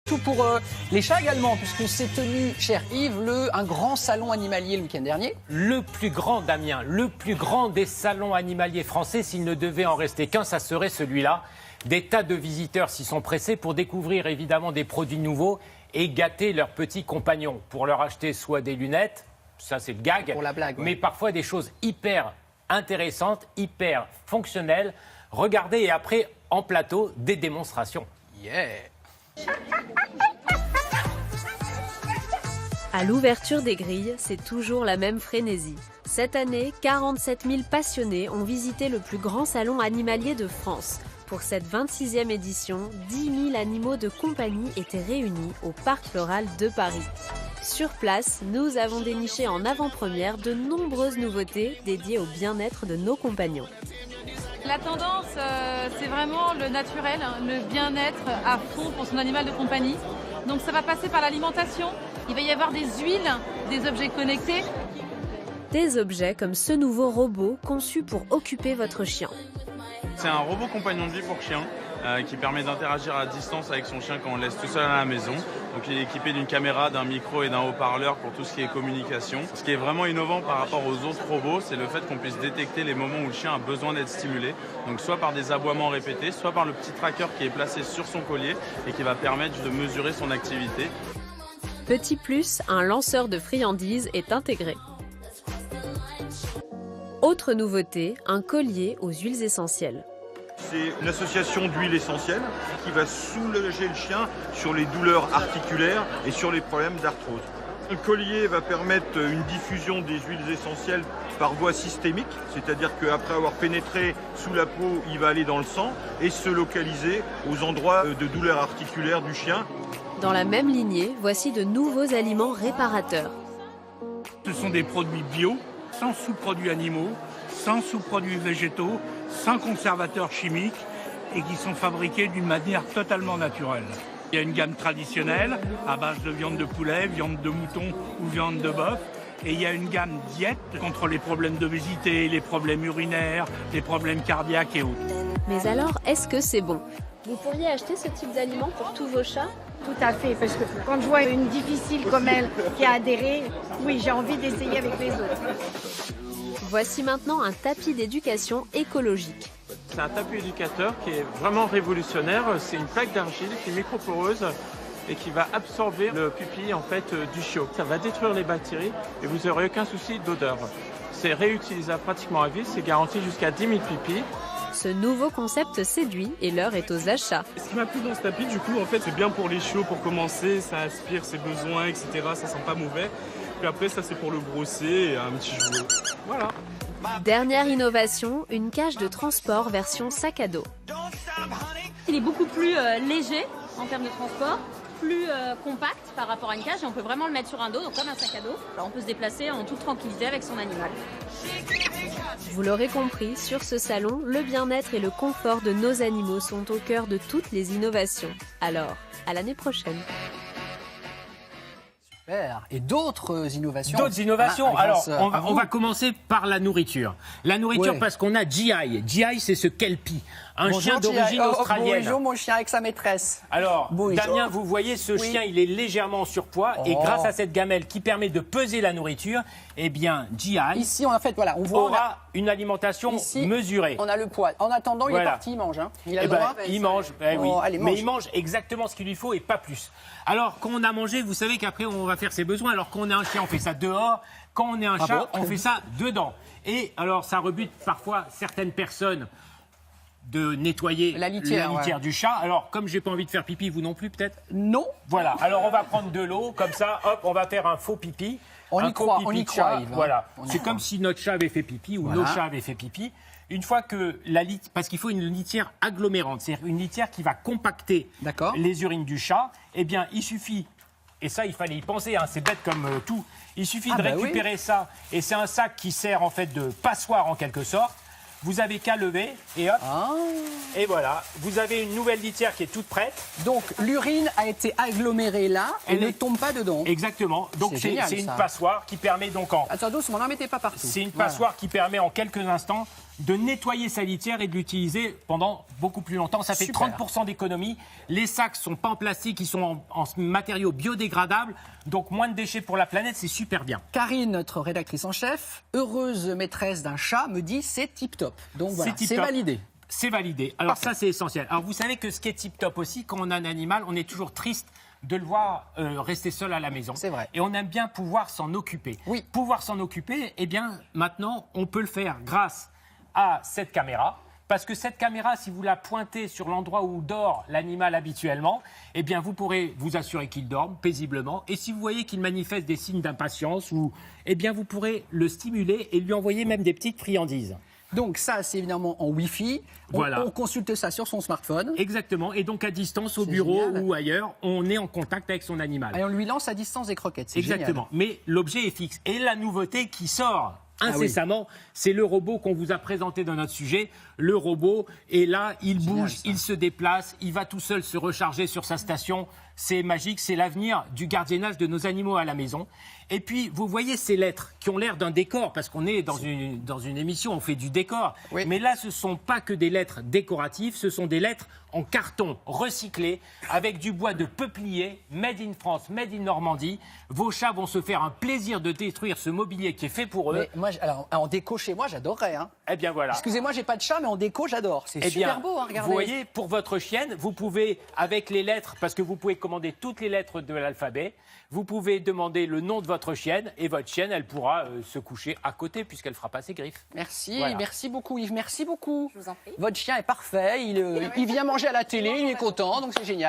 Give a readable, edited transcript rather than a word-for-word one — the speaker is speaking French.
Tout pour les chats également, puisque s'est tenu, cher Yves, un grand salon animalier le week-end dernier. Le plus grand, Damien, le plus grand des salons animaliers français, s'il ne devait en rester qu'un, ça serait celui-là. Des tas de visiteurs s'y sont pressés pour découvrir évidemment des produits nouveaux et gâter leurs petits compagnons. Pour leur acheter soit des lunettes, ça c'est le gag, pour la blague, ouais. Mais parfois des choses hyper intéressantes, hyper fonctionnelles. Regardez et après, en plateau, des démonstrations. Yeah! À l'ouverture des grilles, c'est toujours la même frénésie. Cette année, 47 000 passionnés ont visité le plus grand salon animalier de France. Pour cette 26e édition, 10 000 animaux de compagnie étaient réunis au Parc Floral de Paris. Sur place, nous avons déniché en avant-première de nombreuses nouveautés dédiées au bien-être de nos compagnons. La tendance, c'est vraiment le naturel, le bien-être à fond pour son animal de compagnie. Donc ça va passer par l'alimentation, il va y avoir des huiles, des objets connectés. Des objets comme ce nouveau robot conçu pour occuper votre chien. C'est un robot compagnon de vie pour chien qui permet d'interagir à distance avec son chien quand on le laisse tout seul à la maison. Donc il est équipé d'une caméra, d'un micro et d'un haut-parleur pour tout ce qui est communication. Ce qui est vraiment innovant par rapport aux autres robots, c'est le fait qu'on puisse détecter les moments où le chien a besoin d'être stimulé. Donc soit par des aboiements répétés, soit par le petit tracker qui est placé sur son collier et qui va permettre de mesurer son activité. Petit plus, un lanceur de friandises est intégré. Autre nouveauté, un collier aux huiles essentielles. C'est une association d'huiles essentielles qui va soulager le chien sur les douleurs articulaires et sur les problèmes d'arthrose. Le collier va permettre une diffusion des huiles essentielles par voie systémique, c'est-à-dire qu'après avoir pénétré sous la peau, il va aller dans le sang et se localiser aux endroits de douleurs articulaires du chien. Dans la même lignée, voici de nouveaux aliments réparateurs. Ce sont des produits bio, sans sous-produits animaux, sans sous-produits végétaux, sans conservateurs chimiques et qui sont fabriqués d'une manière totalement naturelle. Il y a une gamme traditionnelle à base de viande de poulet, viande de mouton ou viande de bœuf. Et il y a une gamme diète contre les problèmes d'obésité, les problèmes urinaires, les problèmes cardiaques et autres. Mais alors, est-ce que c'est bon? Vous pourriez acheter ce type d'aliments pour tous vos chats? Tout à fait, parce que quand je vois une difficile comme elle qui a adhéré, oui, j'ai envie d'essayer avec les autres. Voici maintenant un tapis d'éducation écologique. C'est un tapis éducateur qui est vraiment révolutionnaire. C'est une plaque d'argile qui est microporeuse et qui va absorber le pupille en fait du chiot. Ça va détruire les bactéries et vous n'aurez aucun souci d'odeur. C'est réutilisable pratiquement à vie, c'est garanti jusqu'à 10 000 pipis. Ce nouveau concept séduit et l'heure est aux achats. Ce qui m'a plu dans ce tapis, du coup, en fait, c'est bien pour les chiots pour commencer, ça aspire ses besoins, etc. Ça sent pas mauvais. Puis après, ça c'est pour le brosser et un petit jouet. Voilà. Dernière innovation, une cage de transport version sac à dos. Il est beaucoup plus léger en termes de transport, plus compact par rapport à une cage et on peut vraiment le mettre sur un dos, donc comme un sac à dos. Alors on peut se déplacer en toute tranquillité avec son animal. Vous l'aurez compris, sur ce salon, le bien-être et le confort de nos animaux sont au cœur de toutes les innovations. Alors, à l'année prochaine. Et d'autres innovations. D'autres innovations. Alors, on va commencer par la nourriture. La nourriture, Ouais. parce qu'on a GI. GI, c'est ce kelpie, un Bonjour, chien d'origine Thierry. australienne. Bonjour mon chien avec sa maîtresse. Alors, Bonjour. Damien, vous voyez, ce chien, il est légèrement en surpoids. Et grâce à cette gamelle qui permet de peser la nourriture, eh bien, GI Ici, on a fait, voilà, on voit. aura une alimentation Ici, mesurée. On a le poids. En attendant, il est parti, il mange. Hein. Il a le droit. Il mange, oui. Allez, Mais mange. il mange exactement ce qu'il lui faut et pas plus. Alors, quand on a mangé, vous savez qu'après, on va faire ses besoins. Alors, quand on est un chien, on fait ça dehors. Quand on est un chat, on fait ça dedans. Et alors, ça rebute parfois certaines personnes de nettoyer la litière du chat. Alors, comme j'ai pas envie de faire pipi, vous non plus, peut-être? Non. Voilà. Alors, on va prendre de l'eau, comme ça, hop, on va faire un faux pipi. On y croit, pipi on y de chat, croit, Yves, hein. Voilà. On y C'est croit. comme si notre chat avait fait pipi ou nos chats avaient fait pipi. Une fois que parce qu'il faut une litière agglomérante, c'est-à-dire une litière qui va compacter les urines du chat, eh bien, il suffit, et ça, il fallait y penser, hein, c'est bête comme tout, il suffit de récupérer ça, et c'est un sac qui sert en fait de passoire en quelque sorte. Vous avez qu'à lever et hop, et voilà, vous avez une nouvelle litière qui est toute prête. Donc l'urine a été agglomérée là, elle ne tombe pas dedans. Exactement, donc c'est une passoire qui permet donc Attends doucement, n'en mettez pas partout. C'est une passoire qui permet en quelques instants de nettoyer sa litière et de l'utiliser pendant beaucoup plus longtemps. Ça fait Super. 30% d'économie. Les sacs sont pas en plastique, ils sont en matériaux biodégradables. Donc moins de déchets pour la planète, c'est super bien. Karine, notre rédactrice en chef, heureuse maîtresse d'un chat, me dit c'est tip-top. Donc voilà, c'est validé. C'est validé. Alors ça, c'est essentiel. Alors vous savez que ce qui est tip-top aussi, quand on a un animal, on est toujours triste de le voir rester seul à la maison. C'est vrai. Et on aime bien pouvoir s'en occuper. Oui. Pouvoir s'en occuper, eh bien, maintenant, on peut le faire grâce à cette caméra. Parce que cette caméra, si vous la pointez sur l'endroit où dort l'animal habituellement, eh bien, vous pourrez vous assurer qu'il dorme paisiblement. Et si vous voyez qu'il manifeste des signes d'impatience, eh bien, vous pourrez le stimuler et lui envoyer même des petites friandises. Donc ça, c'est évidemment en Wi-Fi. Voilà. On consulte ça sur son smartphone. Exactement. Et donc, à distance, au bureau génial. ou ailleurs, on est en contact avec son animal. Et on lui lance à distance des croquettes. C'est Exactement. génial. Mais l'objet est fixe. Et la nouveauté qui sort incessamment, c'est le robot qu'on vous a présenté dans notre sujet. Le robot est là, il bouge, il se déplace, il va tout seul se recharger sur sa station. C'est magique, c'est l'avenir du gardiennage de nos animaux à la maison. Et puis, vous voyez ces lettres qui ont l'air d'un décor, parce qu'on est dans une émission, on fait du décor. Oui. Mais là, ce ne sont pas que des lettres décoratives, ce sont des lettres en carton recyclé, avec du bois de peuplier, made in France, made in Normandie. Vos chats vont se faire un plaisir de détruire ce mobilier qui est fait pour eux. Mais moi, alors, en déco chez moi, j'adorerais. Hein. Eh bien voilà. Excusez-moi, j'ai pas de chat, mais en déco, j'adore. C'est Eh bien, super beau, hein, regardez. vous voyez, pour votre chienne, vous pouvez, avec les lettres, parce que vous pouvez commander toutes les lettres de l'alphabet, vous pouvez demander le nom de votre chienne, et votre chienne, elle pourra se coucher à côté, puisqu'elle ne fera pas ses griffes. Merci, Voilà. merci beaucoup Yves, merci beaucoup. Je vous en prie. Votre chien est parfait, il vient manger à la télé, il est content, donc c'est génial.